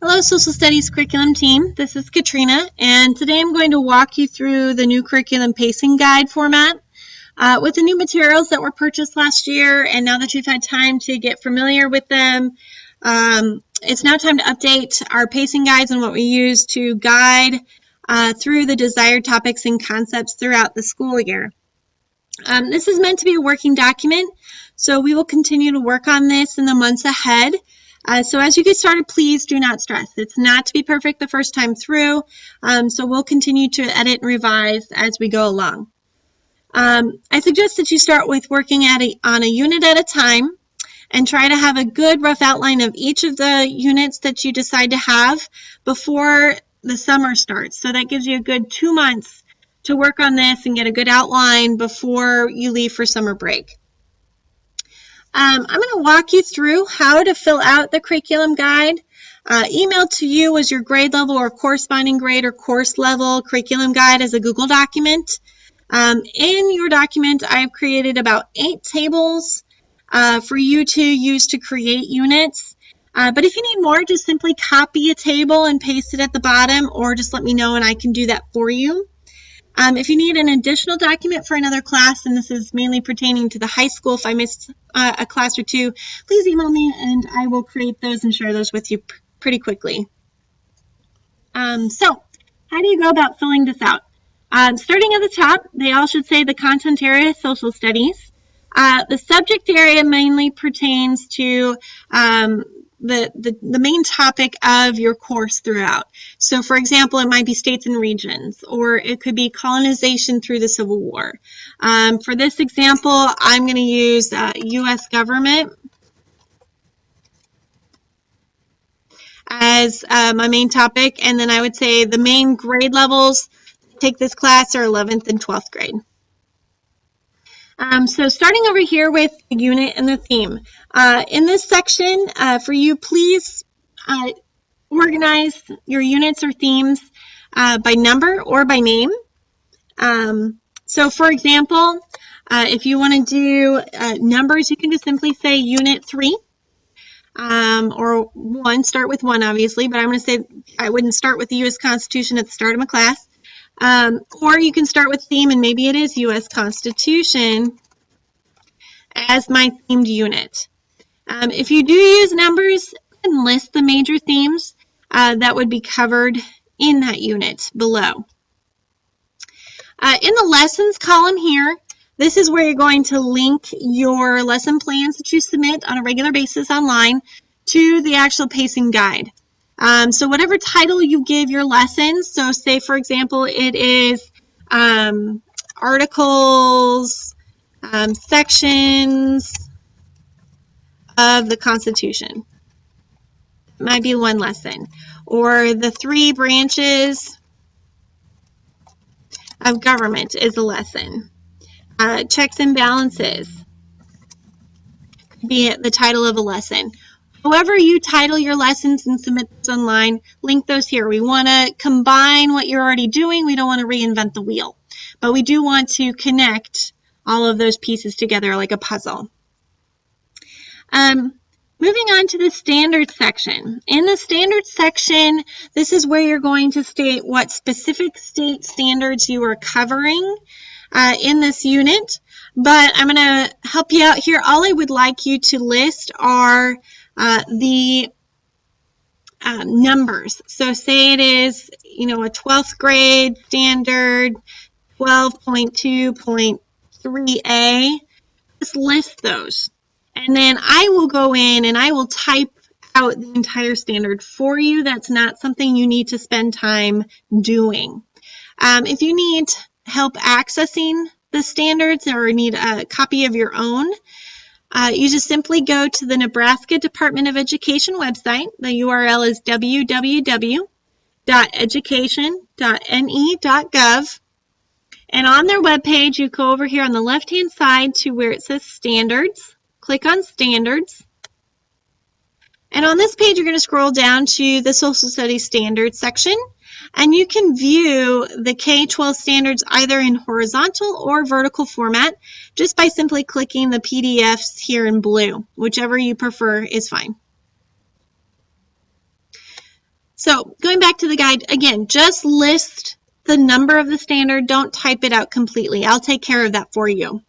Hello, Social Studies Curriculum Team. This is Katrina, and today I'm going to walk you through the new curriculum pacing guide format with the new materials that were purchased last year, and now that you've had time to get familiar with them, it's now time to update our pacing guides and what we use to guide through the desired topics and concepts throughout the school year. This is meant to be a working document, so we will continue to work on this in the months ahead. So as you get started, please do not stress. It's not to be perfect the first time through, so we'll continue to edit and revise as we go along. I suggest that you start with working on a unit at a time and try to have a good rough outline of each of the units that you decide to have before the summer starts. So that gives you a good 2 months to work on this and get a good outline before you leave for summer break. I'm going to walk you through how to fill out the curriculum guide. Emailed to you was your grade level or corresponding grade or course level curriculum guide as a Google document. In your document, I've created about 8 tables for you to use to create units. But if you need more, just simply copy a table and paste it at the bottom, or just let me know and I can do that for you. If you need an additional document for another class, and this is mainly pertaining to the high school, if I missed a class or two, please email me and I will create those and share those with you pretty quickly. So, how do you go about filling this out? Starting at the top, they all should say the content area, social studies. The subject area mainly pertains to the main topic of your course throughout. So for example, it might be states and regions, or it could be colonization through the Civil War. For this example, I'm going to use U.S. government as my main topic, and then I would say the main grade levels to take this class are 11th and 12th grade. So starting over here with the unit and the theme. In this section, for you, please organize your units or themes by number or by name. So for example, if you want to do numbers, you can just simply say Unit 3 or 1. Start with 1, obviously, but I'm going to say I wouldn't start with the U.S. Constitution at the start of my class. Or you can start with theme, and maybe it is U.S. Constitution as my themed unit. If you do use numbers, then list the major themes that would be covered in that unit below. In the lessons column here, this is where you're going to link your lesson plans that you submit on a regular basis online to the actual pacing guide. So whatever title you give your lessons, so say for example it is articles, sections of the Constitution. It might be one lesson. Or the 3 branches of government is a lesson. Checks and balances could be the title of a lesson. However you title your lessons and submit those online, link those here. We want to combine what you're already doing. We don't want to reinvent the wheel. But we do want to connect all of those pieces together like a puzzle. Moving on to the standards section. In the standards section, this is where you're going to state what specific state standards you are covering in this unit. But I'm going to help you out here. All I would like you to list are the numbers. So say it is, a 12th grade standard 12.2.3a. Just list those. And then I will go in and I will type out the entire standard for you. That's not something you need to spend time doing. If you need help accessing the standards or need a copy of your own, you just simply go to the Nebraska Department of Education website. The URL is www.education.ne.gov. And on their webpage, you go over here on the left-hand side to where it says Standards. Click on Standards. And on this page, you're going to scroll down to the Social Studies Standards section. And you can view the K-12 standards either in horizontal or vertical format just by simply clicking the PDFs here in blue. Whichever you prefer is fine. So going back to the guide, again, just list the number of the standard. Don't type it out completely. I'll take care of that for you.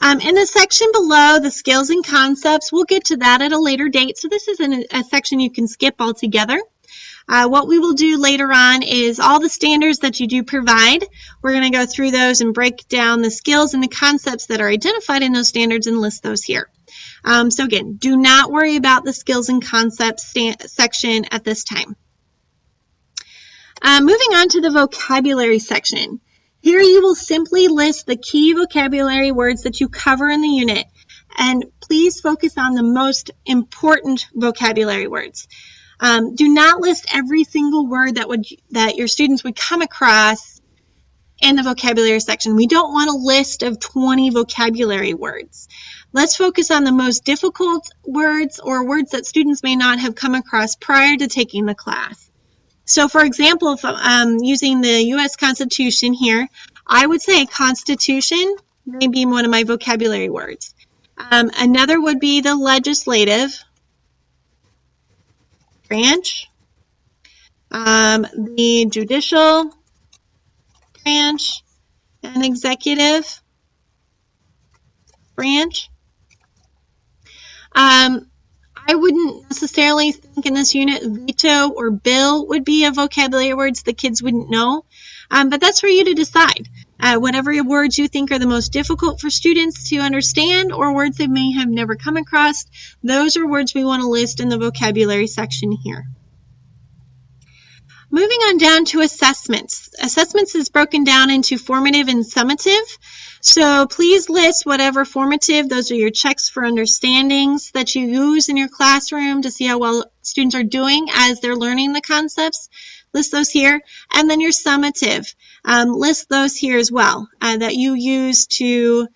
In the section below, the skills and concepts, we'll get to that at a later date. So this isn't a section you can skip altogether. What we will do later on is all the standards that you do provide. We're going to go through those and break down the skills and the concepts that are identified in those standards and list those here. So again, do not worry about the skills and concepts section at this time. Moving on to the vocabulary section. Here you will simply list the key vocabulary words that you cover in the unit, and please focus on the most important vocabulary words. Do not list every single word that your students would come across in the vocabulary section. We don't want a list of 20 vocabulary words. Let's focus on the most difficult words or words that students may not have come across prior to taking the class. So for example, if I'm using the U.S. Constitution here, I would say Constitution may be one of my vocabulary words. Another would be the legislative branch, the judicial branch, and executive branch. I wouldn't necessarily think in this unit veto or bill would be a vocabulary words the kids wouldn't know, but that's for you to decide. Whatever words you think are the most difficult for students to understand or words they may have never come across, those are words we want to list in the vocabulary section here. Moving on down to assessments. Assessments is broken down into formative and summative. So please list whatever formative, those are your checks for understandings that you use in your classroom to see how well students are doing as they're learning the concepts. List those here. And then your summative, list those here as well that you use to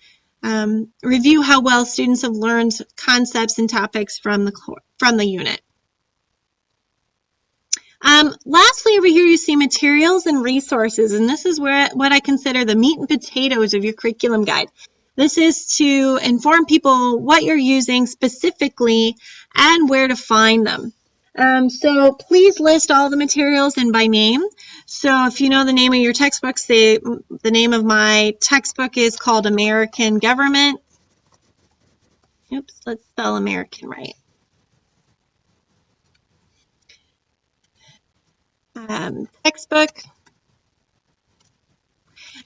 review how well students have learned concepts and topics from the unit. Lastly, over here you see materials and resources, and this is what I consider the meat and potatoes of your curriculum guide. This is to inform people what you're using specifically and where to find them. So please list all the materials and by name. So if you know the name of your textbook, say the name of my textbook is called American Government. Oops, let's spell American right. Textbook,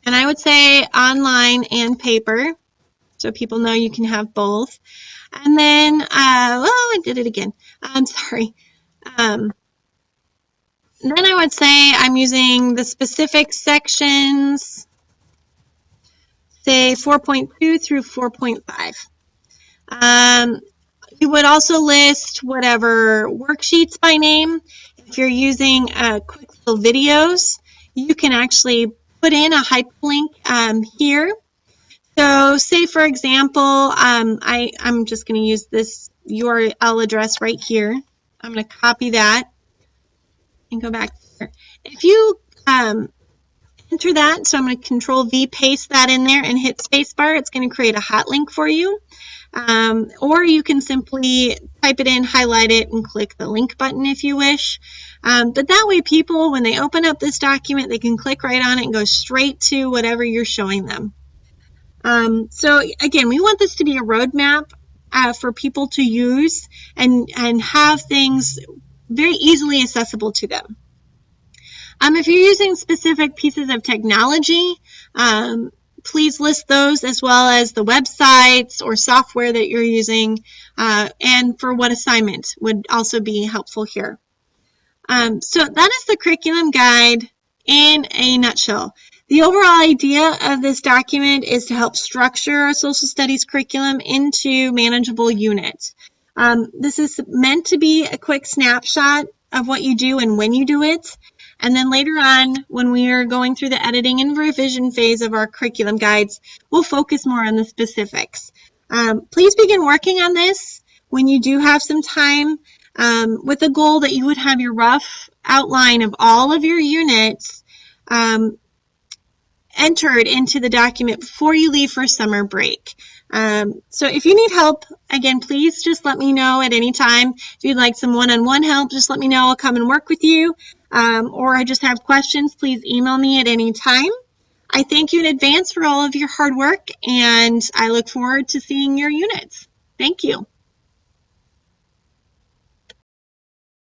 and I would say online and paper, so people know you can have both. And then, well, I did it again. I'm sorry. Then I would say I'm using the specific sections, say 4.2 through 4.5. You would also list whatever worksheets by name. If you're using quick little videos, you can actually put in a hyperlink here. So say, for example, I'm just going to use this URL address right here. I'm going to copy that and go back here. If you enter that, so I'm going to Control-V, paste that in there and hit spacebar, it's going to create a hot link for you. Or you can simply type it in, highlight it, and click the link button if you wish. But that way people, when they open up this document, they can click right on it and go straight to whatever you're showing them. So again, we want this to be a roadmap for people to use and have things very easily accessible to them. If you're using specific pieces of technology, please list those as well as the websites or software that you're using and for what assignment would also be helpful here. So that is the curriculum guide in a nutshell. The overall idea of this document is to help structure our social studies curriculum into manageable units. This is meant to be a quick snapshot of what you do and when you do it. And then later on, when we are going through the editing and revision phase of our curriculum guides, we'll focus more on the specifics. Please begin working on this when you do have some time, with the goal that you would have your rough outline of all of your units, and entered into the document before you leave for summer break. So if you need help, again, please just let me know at any time. If you'd like some one-on-one help, just let me know. I'll come and work with you. Or I just have questions, please email me at any time. I thank you in advance for all of your hard work, and I look forward to seeing your units. Thank you.